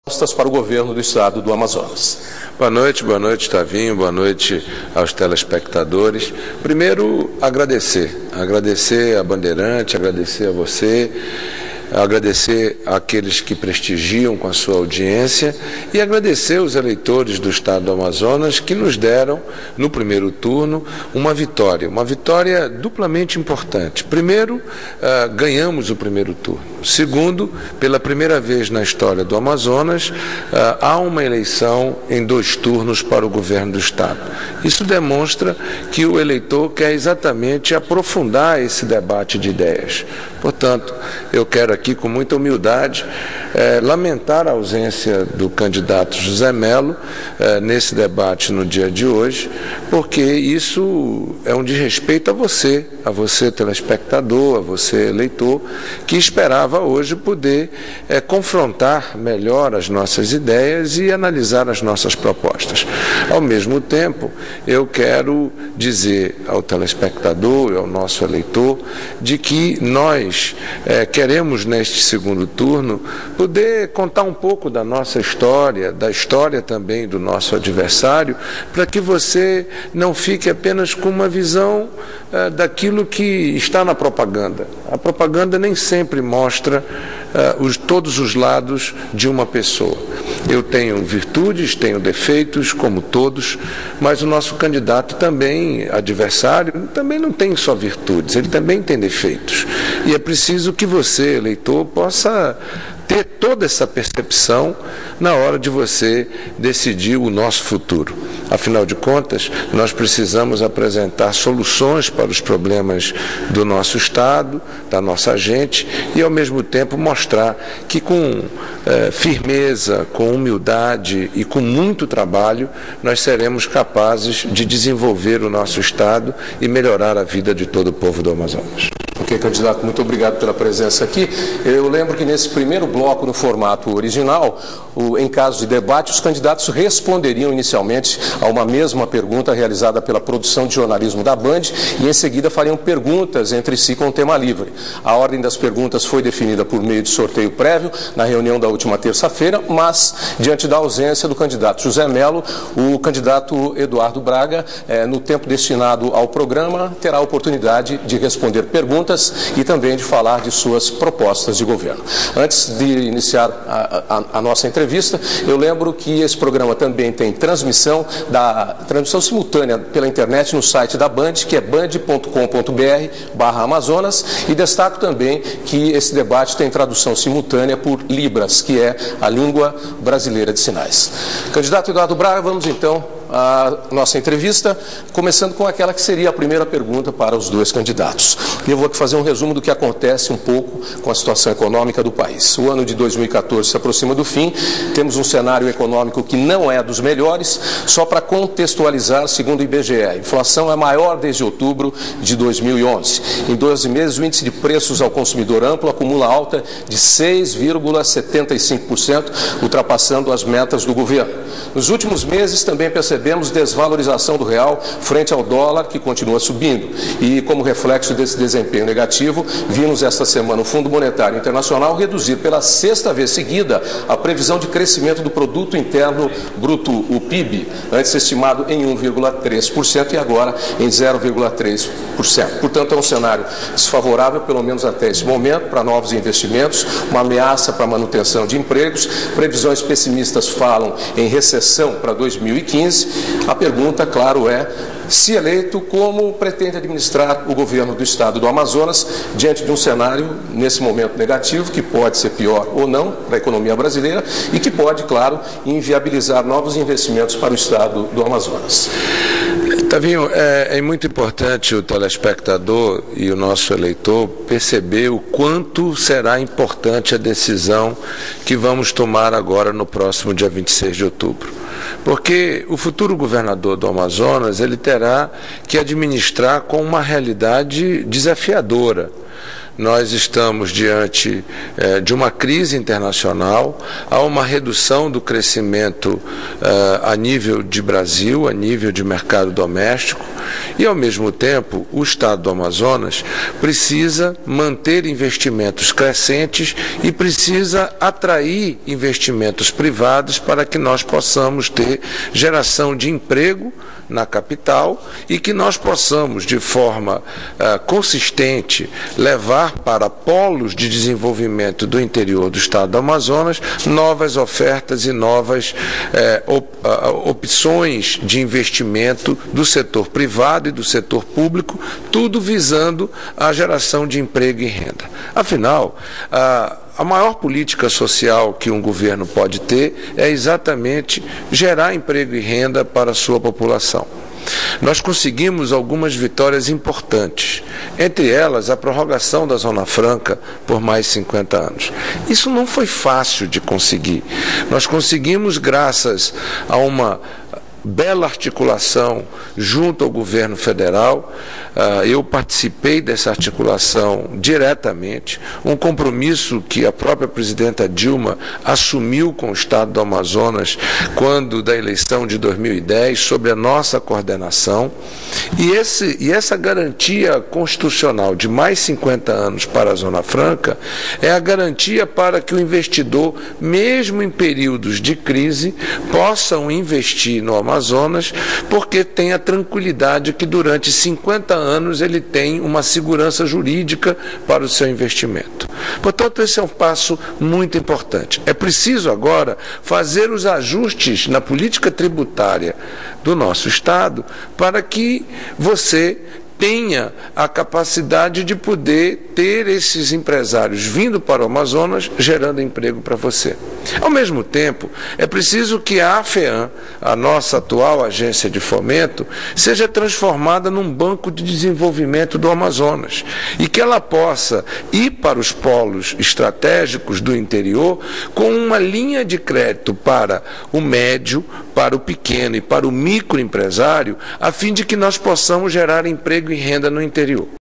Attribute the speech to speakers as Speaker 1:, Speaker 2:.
Speaker 1: Propostas para o governo do estado do Amazonas.
Speaker 2: Boa noite, Tavinho, boa noite aos telespectadores. Primeiro, agradecer a Bandeirante, agradecer a você, agradecer àqueles que prestigiam com a sua audiência e agradecer aos eleitores do estado do Amazonas que nos deram, no primeiro turno, uma vitória duplamente importante. Primeiro, ganhamos o primeiro turno. Segundo, pela primeira vez na história do Amazonas, há uma eleição em 2 turnos para o governo do estado. Isso demonstra que o eleitor quer exatamente aprofundar esse debate de ideias. Portanto, eu quero aqui, com muita humildade, lamentar a ausência do candidato José Melo nesse debate no dia de hoje, porque isso é um desrespeito a você telespectador, a você eleitor, que esperava hoje poder confrontar melhor as nossas ideias e analisar as nossas propostas. Ao mesmo tempo, eu quero dizer ao telespectador e ao nosso eleitor de que nós queremos, neste segundo turno, poder contar um pouco da nossa história, da história também do nosso adversário, para que você não fique apenas com uma visão daquilo que está na propaganda. A propaganda nem sempre mostra todos os lados de uma pessoa. Eu tenho virtudes, tenho defeitos, como todos, mas o nosso candidato também, adversário, também não tem só virtudes, ele também tem defeitos. E é preciso que você, eleitor, possa ter toda essa percepção na hora de você decidir o nosso futuro. Afinal de contas, nós precisamos apresentar soluções para os problemas do nosso Estado, da nossa gente, e ao mesmo tempo mostrar que com firmeza, com humildade e com muito trabalho, nós seremos capazes de desenvolver o nosso Estado e melhorar a vida de todo o povo do Amazonas.
Speaker 1: Ok, candidato, muito obrigado pela presença aqui. Eu lembro que nesse primeiro bloco, no formato original, em caso de debate, os candidatos responderiam inicialmente a uma mesma pergunta realizada pela produção de jornalismo da Band e em seguida fariam perguntas entre si com tema livre. A ordem das perguntas foi definida por meio de sorteio prévio na reunião da última terça-feira, mas, diante da ausência do candidato José Melo, o candidato Eduardo Braga, no tempo destinado ao programa, terá a oportunidade de responder perguntas e também de falar de suas propostas de governo. Antes de iniciar a nossa entrevista, eu lembro que esse programa também tem transmissão simultânea pela internet no site da Band, que é band.com.br/Amazonas, e destaco também que esse debate tem tradução simultânea por Libras, que é a língua brasileira de sinais. Candidato Eduardo Braga, vamos então a nossa entrevista, começando com aquela que seria a primeira pergunta para os 2 candidatos. E eu vou aqui fazer um resumo do que acontece um pouco com a situação econômica do país. O ano de 2014 se aproxima do fim, temos um cenário econômico que não é dos melhores. Só para contextualizar, segundo o IBGE, a inflação é maior desde outubro de 2011. Em 12 meses, o índice de preços ao consumidor amplo acumula alta de 6,75%, ultrapassando as metas do governo. Nos últimos meses, também percebemos desvalorização do real frente ao dólar, que continua subindo. E, como reflexo desse desempenho negativo, vimos esta semana o Fundo Monetário Internacional reduzir pela 6ª vez seguida a previsão de crescimento do Produto Interno Bruto, o PIB, antes estimado em 1,3% e agora em 0,3%. Portanto, é um cenário desfavorável, pelo menos até esse momento, para novos investimentos, uma ameaça para a manutenção de empregos. Previsões pessimistas falam em recessão para 2015. A pergunta, claro, é: se eleito, como pretende administrar o governo do estado do Amazonas diante de um cenário, nesse momento, negativo, que pode ser pior ou não para a economia brasileira e que pode, claro, inviabilizar novos investimentos para o estado do Amazonas?
Speaker 2: Tavinho, é muito importante o telespectador e o nosso eleitor perceber o quanto será importante a decisão que vamos tomar agora no próximo dia 26 de outubro. Porque o futuro governador do Amazonas, ele terá que administrar com uma realidade desafiadora. Nós estamos diante de uma crise internacional, há uma redução do crescimento a nível de Brasil, a nível de mercado doméstico. E, ao mesmo tempo, o Estado do Amazonas precisa manter investimentos crescentes e precisa atrair investimentos privados para que nós possamos ter geração de emprego na capital e que nós possamos, de forma consistente, levar para polos de desenvolvimento do interior do Estado do Amazonas novas ofertas e novas opções de investimento do setor privado e do setor público, tudo visando a geração de emprego e renda. Afinal, a maior política social que um governo pode ter é exatamente gerar emprego e renda para a sua população. Nós conseguimos algumas vitórias importantes, entre elas a prorrogação da Zona Franca por mais 50 anos. Isso não foi fácil de conseguir. Nós conseguimos graças a uma bela articulação junto ao governo federal. Eu participei dessa articulação diretamente, um compromisso que a própria presidenta Dilma assumiu com o Estado do Amazonas quando da eleição de 2010, sobre a nossa coordenação, e essa garantia constitucional de mais 50 anos para a Zona Franca é a garantia para que o investidor, mesmo em períodos de crise, possam investir no Amazonas, porque tem a tranquilidade que durante 50 anos ele tem uma segurança jurídica para o seu investimento. Portanto, esse é um passo muito importante. É preciso agora fazer os ajustes na política tributária do nosso Estado para que você tenha a capacidade de poder ter esses empresários vindo para o Amazonas gerando emprego para você. Ao mesmo tempo, é preciso que a AFEAM, a nossa atual agência de fomento, seja transformada num banco de desenvolvimento do Amazonas e que ela possa ir para os polos estratégicos do interior com uma linha de crédito para o médio, para o pequeno e para o microempresário, a fim de que nós possamos gerar emprego e renda no interior.